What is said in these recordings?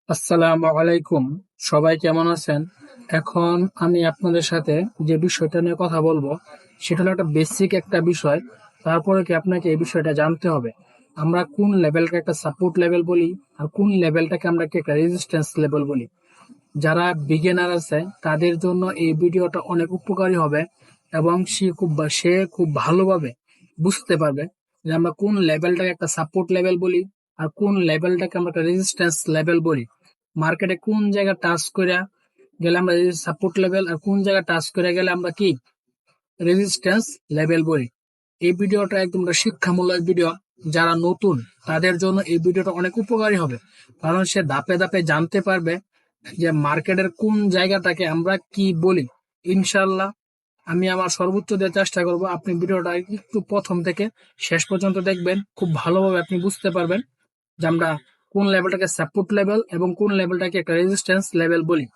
আসসালামু আলাইকুম। সবাই কেমন আছেন? এখন আমি আপনাদের সাথে যে বিষয়টা নিয়ে কথা বলবো সেটা হলো একটা বেসিক একটা বিষয়। তারপরে কি আপনাকে এই বিষয়টা জানতে হবে আমরা কোন লেভেলকে একটা সাপোর্ট লেভেল বলি আর কোন লেভেলটাকে আমরা কি একটা রেজিস্ট্যান্স লেভেল বলি। যারা বিগিনার আছে তাদের জন্য এই ভিডিওটা অনেক উপকারী হবে এবং সে খুব ভালোভাবে বুঝতে পারবে যে আমরা কোন লেভেলটাকে একটা সাপোর্ট লেভেল বলি আর কোন লেভেলটাকে আমরা একটা রেজিস্ট্যান্স লেভেল বলি। মার্কেটে কোন জায়গা টাচ করে গেলে আমরা সাপোর্ট লেভেল আর কোন জায়গা টাচ করে গেলে আমরা কি রেজিস্ট্যান্স লেভেল বলি। এই ভিডিওটা একদম একটা শিক্ষামূলক ভিডিও। যারা নতুন তাদের জন্য এই ভিডিওটা অনেক উপকারী হবে, কারণ সে ধাপে ধাপে জানতে পারবে যে মার্কেটের কোন জায়গাটাকে আমরা কি বলি। ইনশাল্লাহ আমি আমার সর্বোচ্চ দিয়ে চেষ্টা করব আপনি ভিডিওটা একটু প্রথম থেকে শেষ পর্যন্ত দেখবেন, খুব ভালোভাবে আপনি বুঝতে পারবেন যে আমরা কোন লেভেলটাকে সাপোর্ট লেভেল এবং কোন লেভেলটাকে একটা রেজিস্ট্যান্স লেভেল বলি।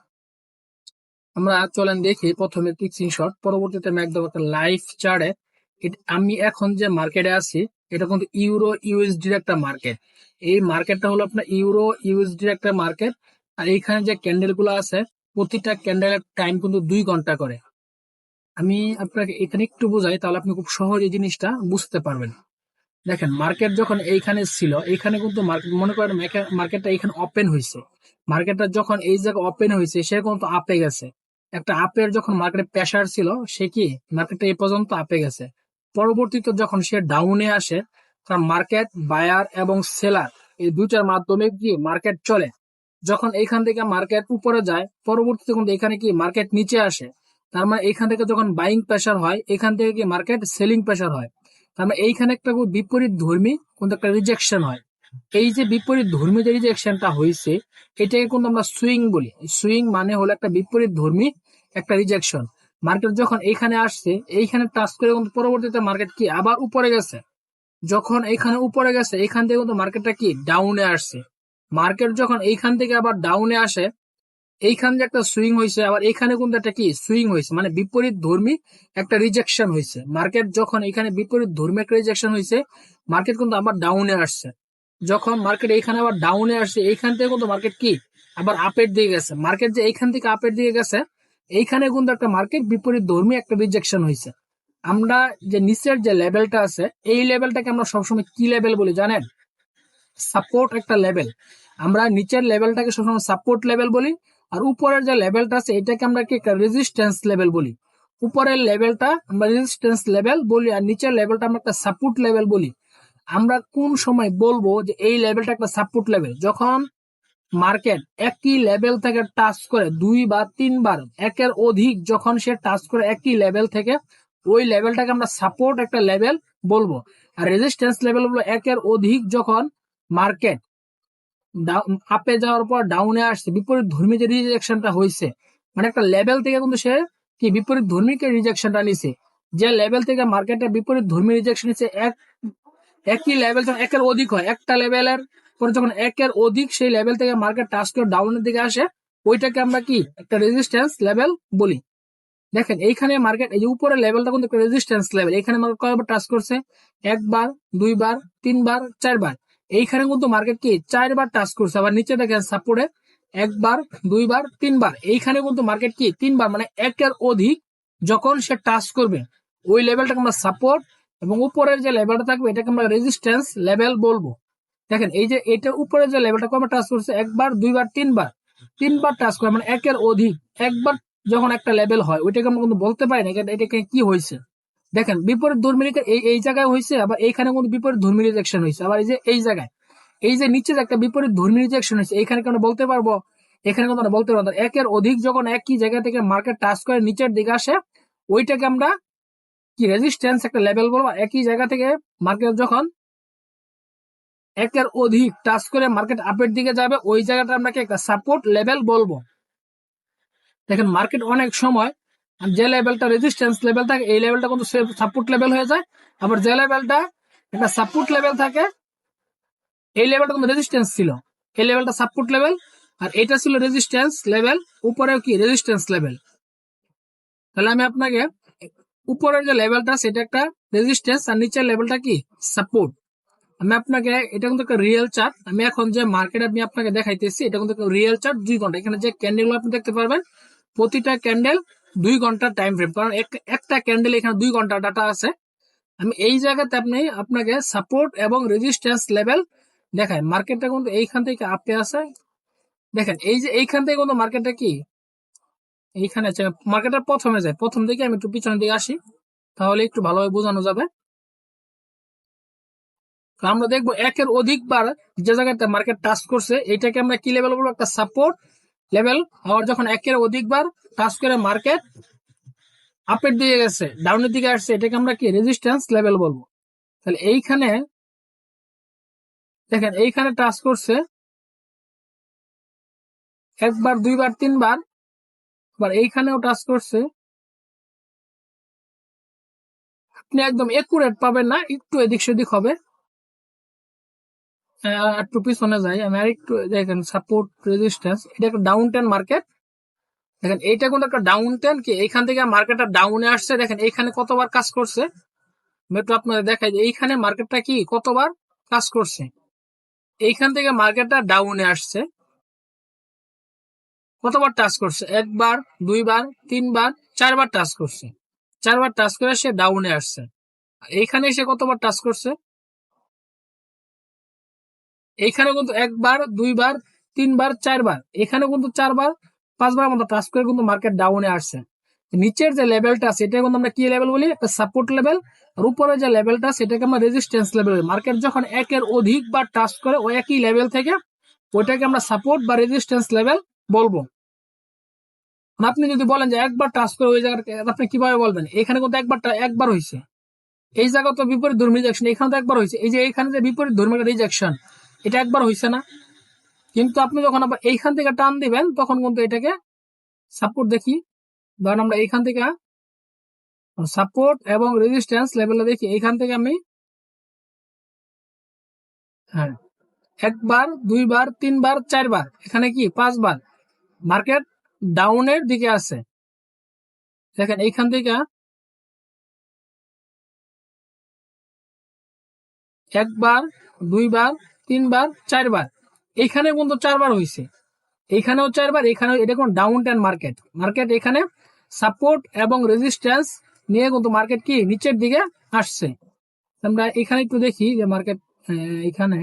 আমরা চলেন দেখি প্রথমে পিক স্ক্রিনশট, পরবর্তীতে আমি একদম একটা লাইভ চার্টে আমি এখন যে মার্কেটে আছি এটা কিন্তু ইউরো ইউএসডির একটা মার্কেট। এই মার্কেটটা হলো আপনার ইউরো ইউএসডির একটা মার্কেট। আর এইখানে যে ক্যান্ডেল গুলো আছে প্রতিটা ক্যান্ডেলের টাইম কিন্তু 2 ঘন্টা করে। আমি আপনাকে এখানে একটু বোঝাই তাহলে আপনি খুব সহজে জিনিসটা বুঝতে পারবেন। দেখেন, মার্কেট যখন এইখানে ছিল এইখানে কিন্তু মার্কেট মনে করেন মার্কেটটা এখানে ওপেন হয়েছে। মার্কেটটা যখন এই জায়গায় ওপেন হয়েছে সে কিন্তু আপে গেছে। একটা আপের যখন মার্কেটে প্রেসার ছিল সে কি মার্কেটটা এই পর্যন্ত আপে গেছে। পরবর্তীতে যখন সে ডাউনে আসে, কারণ মার্কেট বায়ার এবং সেলার এই দুইটার মাধ্যমে কি মার্কেট চলে। যখন এইখান থেকে মার্কেট উপরে যায় পরবর্তীতে কিন্তু এখানে কি মার্কেট নিচে আসে। তার মানে এইখান থেকে যখন বাইং প্রেসার হয় এখান থেকে কি মার্কেট সেলিং প্রেসার হয়। তার মানে এইখানে একটা বিপরীত ধর্মী কিন্তু একটা রিজেকশন হয়। এই যে বিপরীত ধর্মী যে রিজেকশনটা হয়েছে এটাকে কিন্তু আমরা সুইং বলি। সুইং মানে হলো একটা বিপরীত ধর্মী একটা রিজেকশন। মার্কেট যখন এইখানে আসছে এইখানে টাচ করে কিন্তু পরবর্তীতে মার্কেট কি আবার উপরে গেছে। যখন এইখানে উপরে গেছে এইখান থেকে কিন্তু মার্কেটটা কি ডাউনে আসছে। মার্কেট যখন এইখান থেকে আবার ডাউনে আসে এইখান যে একটা সুইং হয়েছে আবার এইখানে কিন্তু একটা কি সুইং হয়েছে, মানে বিপরীত ধর্মী একটা রিজেকশন হয়েছে। মার্কেট যখন এখানে বিপরীত ধর্মী একটা রিজেকশন হয়েছে মার্কেট কিন্তু আবার ডাউনে আসছে। যখন মার্কেট এইখানে আবার ডাউনে আসছে এইখান থেকে কিন্তু মার্কেট কি আবার আপের দিকে গেছে। মার্কেট যে এইখান থেকে আপের দিকে গেছে এইখানে কিন্তু একটা মার্কেট বিপরীত ধর্মী একটা রিজেকশন হয়েছে। আমরা যে নিচের যে লেভেলটা আছে এই লেভেলটাকে আমরা সবসময় কি লেভেল বলি জানেন? সাপোর্ট একটা লেভেল। আমরা নিচের লেভেলটাকে সবসময় সাপোর্ট লেভেল বলি, আর উপরের যে লেভেলটা আছে এটাকে আমরা কি একটা রেজিস্ট্যান্স লেভেল বলি। উপরের লেভেলটা আমরা রেজিস্ট্যান্স লেভেল বলি আর নিচের লেভেলটা আমরা একটা সাপোর্ট লেভেল বলি। আমরা কোন সময় বলবো যে এই লেভেলটা একটা সাপোর্ট লেভেল? যখন মার্কেট একই লেভেল থেকে টাচ করে 2 বা 3 বার একের অধিক যখন সে টাচ করে একই লেভেল থেকে ওই লেভেলটাকে আমরা সাপোর্ট একটা লেভেল বলবো। আর রেজিস্ট্যান্স লেভেল বলবো একের অধিক যখন মার্কেট আপে যাওয়ার পর ডাউনে আসছে, বিপরীত ধর্মী যে রিজেকশনটা হয়েছে, মানে একটা লেভেল থেকে কিন্তু সে কি বিপরীত ধর্মীকে রিজেকশনটা নিছে। যে লেভেল থেকে মার্কেটে বিপরীত ধর্মী রিজেকশন নিচ্ছে একই লেভেল যখন একের অধিক হয় একটা লেভেলের পরে যখন একের অধিক সেই লেভেল থেকে মার্কেট টাচ করে ডাউনের দিকে আসে ওইটাকে আমরা কি একটা রেজিস্ট্যান্স লেভেল বলি। দেখেন এইখানে মার্কেট এই যে উপরের লেভেলটা কিন্তু একটা রেজিস্ট্যান্স লেভেল। এখানে মার্কেট কয়বার টাচ করছে? একবার, 2 বার, 3 বার, 4 বার। এইখানে কিন্তু মার্কেট কি 4 বার টাচ করছে। আবার নিচে দেখেন সাপোর্টে একবার, 2 বার, 3 বার। এইখানে কিন্তু মার্কেট কি 3 বার, মানে একের অধিক যখন সে টাচ করবে ওই লেভেলটাকে আমরা সাপোর্ট এবং উপরের যে লেভেলটা থাকবে এটাকে আমরা রেজিস্ট্যান্স লেভেল বলবো। দেখেন এই যে এটা উপরে যে লেভেলটা কবে টাচ করছে? একবার, 2 বার, 3 বার। 3 বার টাচ করে মানে একের অধিক। একবার যখন একটা লেভেল হয় ওইটাকে আমরা কিন্তু বলতে পারি না এটাকে কি হয়েছে। দেখেন বিপরীত ধর্মী এই এই জায়গায় হয়েছে, আবার এইখানে কিন্তু বিপরীত ধর্মী রিজেকশন হয়েছে। আবার এই যে এই জায়গায় এই যে নিচে একটা বিপরীত ধর্মী রিজেকশন হয়েছে এইখানে কি আমরা বলতে পারবো? এখানে কিন্তু আমরা বলতে পারবো না। একের অধিক যখন একই জায়গা থেকে মার্কেট টাচ করে নিচের দিকে আসে ওইটাকে আমরা কি রেজিস্ট্যান্স একটা লেভেল বলবো। একই জায়গা থেকে মার্কেট যখন একের অধিক টাচ করে মার্কেট আপের দিকে যাবে ওই জায়গাটা আমরা একটা সাপোর্ট লেভেল বলবো। দেখেন মার্কেট অনেক সময় যে লেভেলটা রেজিস্ট্যান্স লেভেল থাকে এই লেভেলটা কিন্তু সাপোর্ট লেভেল হয়ে যায়। আবার যে লেভেলটা একটা সাপোর্ট লেভেল থাকে এই লেভেলটা কিন্তু রেজিস্ট্যান্স ছিল, এই লেভেলটা সাপোর্ট লেভেল আর এটা ছিল রেজিস্ট্যান্স লেভেল, উপরেও কি রেজিস্ট্যান্স লেভেল। তাহলে আমি আপনাকে উপরের যে লেভেলটা সেটা একটা রেজিস্ট্যান্স আর নিচের লেভেলটা কি সাপোর্ট। আমি আপনাকে এটা কিন্তু একটা রিয়েল চার্ট, আমি এখন যে মার্কেট আমি আপনাকে দেখাইতেছি এটা কিন্তু রিয়েল চার্ট 2 ঘন্টা। এখানে যে ক্যান্ডেল আপনি দেখতে পারবেন প্রতিটা ক্যান্ডেল 2 ঘন্টার টাইম ফ্রেম, কারণ একটা ক্যান্ডেল এখানে 2 ঘন্টা ডাটা আছে। আমি এই জায়গাতে আপনাকে সাপোর্ট এবং রেজিস্ট্যান্স লেভেল দেখায়। মার্কেটটা কিন্তু এইখান থেকে আপে আছে, দেখেন এই যে এইখান থেকে কিন্তু মার্কেটটা কি এইখানে আছে। মার্কেটটা প্রথমে যায়, প্রথম দিকে আমি একটু পিছনের দিকে আসি তাহলে একটু ভালোভাবে বোঝানো যাবে। তো আমরা দেখবো একের অধিকবার যে জায়গাতে মার্কেট টাচ করছে এটাকে আমরা কি লেভেল বলবো, একটা সাপোর্ট লেভেল। আবার যখন একের অধিকবার টাচ করে মার্কেট আপের দিকে গেছে, ডাউনের দিকে আসছে, এটাকে আমরা কি রেজিস্ট্যান্স লেভেল বলবো। তাহলে এইখানে দেখেন এইখানে টাচ করছে একবার, দুইবার, তিনবার, আবার এইখানেও টাচ করছে। আপনি একদম একুরেট পাবেন না, একটু এদিক সেদিক হবে। একটু পিছনে যাই আমি, আর একটু দেখেন সাপোর্ট রেজিস্ট্যান্স, এটা একটা ডাউন টেন মার্কেট। দেখেন এইটা কিন্তু একটা ডাউন টেন, কি এইখান থেকে মার্কেটটা ডাউনে আসছে। দেখেন এইখানে কতবার কাজ করছে, আমি একটু আপনাদের দেখাই যে এইখানে মার্কেটটা কি কতবার কাজ করছে। এইখান থেকে মার্কেটটা ডাউনে আসছে, কতবার টাচ করছে, একবার, দুইবার, তিনবার, 4বার টাচ করছে। 4বার টাচ করে সে ডাউনে আসছে। এইখানে এসে কতবার টাচ করছে, এইখানে কিন্তু একবার, দুইবার, তিনবার, 4বার, এখানে কিন্তু 4বার, 5বার মতো টাচ করে কিন্তু মার্কেট ডাউনে আসছে। নিচের যে লেভেলটা আছে এটা কিন্তু আমরা কি লেভেল বলি, একটা সাপোর্ট লেভেল। আর উপরে যে লেভেলটা আছে এটাকে আমরা রেজিস্ট্যান্স লেভেল বলি। মার্কেট যখন একের অধিক বার টাচ করে ওই একই লেভেল থেকে, ওইটাকে আমরা সাপোর্ট বা রেজিস্ট্যান্স লেভেল বলবো। আপনি যদি বলেন যে একবার টাচ করে ওই জায়গাটা, আপনি কিভাবে বলবেন, এখানে কিন্তু একবার হয়েছে, এই জায়গা তো বিপরীত ধর্মী রিজেকশন, এখানে তো একবার হয়েছে, এই যে এইখানে যে বিপরীত ধর্মী রিজেকশন, এটা একবার হয়েছে না। কিন্তু আপনি যখন আবার এইখান থেকে টান দিবেন তখন কিন্তু এটাকে সাপোর্ট দেখি। ধরেন আমরা এইখান থেকে সাপোর্ট এবং রেজিস্ট্যান্স লেভেলটা দেখি, এইখান থেকে আমি হ্যাঁ একবার, দুইবার, তিনবার, 4বার, এখানে কি 5বার মার্কেট ডাউনের দিকে আছে। দেখেন এইখান থেকে একবার, দুইবার, তিনবার, 4বার, এইখানে কিন্তু 4বার হয়েছে, এইখানেও 4বার, এখানেও। এটা কোন ডাউন টেন মার্কেট, মার্কেট এখানে সাপোর্ট এবং রেজিস্ট্যান্স নিয়ে কিন্তু মার্কেট কি নিচের দিকে আসছে। আমরা এখানে একটু দেখি যে মার্কেট এখানে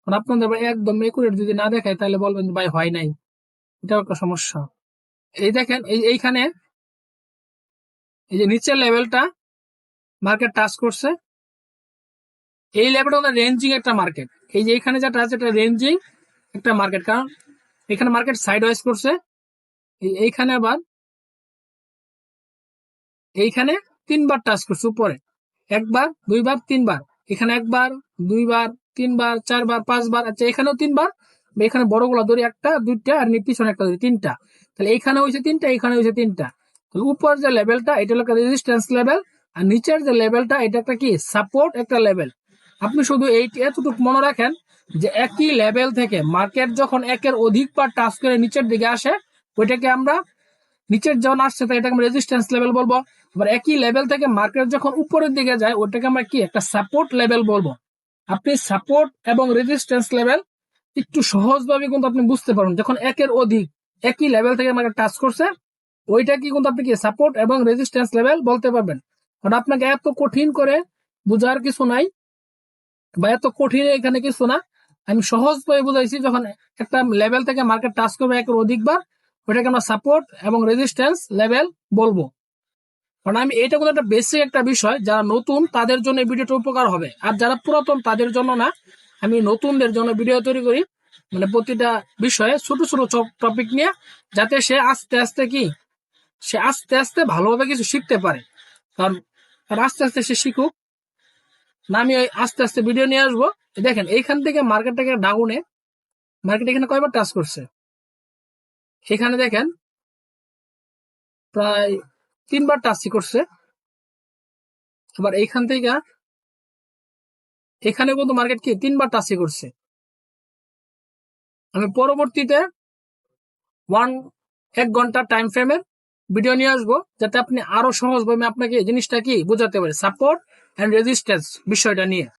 আপনাদের একদম একুরেট যদি না দেখায় তাহলে বলবেন ভাই হয় নাই, এটাও একটা সমস্যা। এই দেখেন এইখানে এই যে নিচের লেভেলটা মার্কেট টাচ করছে, এই লেভেলটা রেঞ্জিং একটা মার্কেট। এই যে এখানে যেটা আছে এটা রেঞ্জিং একটা মার্কেট, কারণ এখানে মার্কেট সাইড ওয়াইজ করছে। এইখানে আবার এইখানে 3বার টাচ করছে উপরে, একবার, দুইবার, তিনবার, এখানে একবার, দুইবার, তিনবার, 4বার, 5বার, আচ্ছা এখানেও 3বার। এখানে বড়গুলো ধরি একটা, দুইটা, আর পিছনে একটা ধরি 3টা। তাহলে এখানে হয়েছে 3টা, এখানে হয়েছে 3টা। উপর যে লেভেলটা এটা হলো রেজিস্ট্যান্স লেভেল, আর নিচের যে লেভেলটা এটা একটা কি সাপোর্ট একটা লেভেল। আপনি শুধু এতটুকু মনে রাখেন যে একই লেভেল থেকে মার্কেট যখন একের অধিকবার টাচ করে নিচের দিকে আসে, ওইটাকে আমরা নিচের যখন আসছে তাই এটাকে আমরা রেজিস্ট্যান্স লেভেল বলবো। আবার একই লেভেল থেকে মার্কেট যখন উপরের দিকে যায় ওটাকে আমরা কি একটা সাপোর্ট লেভেল বলবো। আপনি সাপোর্ট এবং রেজিস্ট্যান্স লেভেল একটু সহজভাবে কিন্তু আপনি বুঝতে পারবেন, যখন একের অধিক একই লেভেল থেকে মার্কেট টাচ করছে ওইটা কি কিন্তু আপনি কি সাপোর্ট এবং রেজিস্ট্যান্স লেভেল বলতে পারবেন। কারণ আপনাকে এত কঠিন করে বোঝার কিছু নাই, বা এত কঠিন এখানে কিছু না। আমি সহজভাবে বুঝাইছি, যখন একটা লেভেল থেকে মার্কেট টাচ করবে একের অধিকবার ওটাকে আমরা সাপোর্ট এবং রেজিস্ট্যান্স লেভেল বলবো। কারণ আমি এটা কোনো একটা বেসিক একটা বিষয়, যারা নতুন তাদের জন্য এই ভিডিওটা উপকার হবে, আর যারা পুরাতন তাদের জন্য না। আমি নতুনদের জন্য ভিডিও তৈরি করি, মানে প্রতিটা বিষয়ে ছোট ছোট টপিক নিয়ে, যাতে সে আস্তে আস্তে কি সে আস্তে আস্তে ভালোভাবে কিছু শিখতে পারে। কারণ আস্তে আস্তে সে শিখুক না, আমি ওই আস্তে আস্তে ভিডিও নিয়ে আসবো। দেখেন এইখান থেকে মার্কেটটাকে ডাউনে, মার্কেট এখানে কয়বার টাচ করছে, এখানে দেখেন প্রায় 3বার টাচই করছে। আবার এইখান থেকে এখানে কিন্তু মার্কেট কি 3বার টাচই করছে। আমি পরবর্তীতে 1 ঘন্টা টাইম ফ্রেমের ভিডিও নিয়ে আসবো, যাতে আপনি আরো সহজভাবে আপনাকে জিনিসটা কি বোঝাতে পারে, সাপোর্ট এন্ড রেজিস্ট্যান্স বিষয়টা নিয়ে।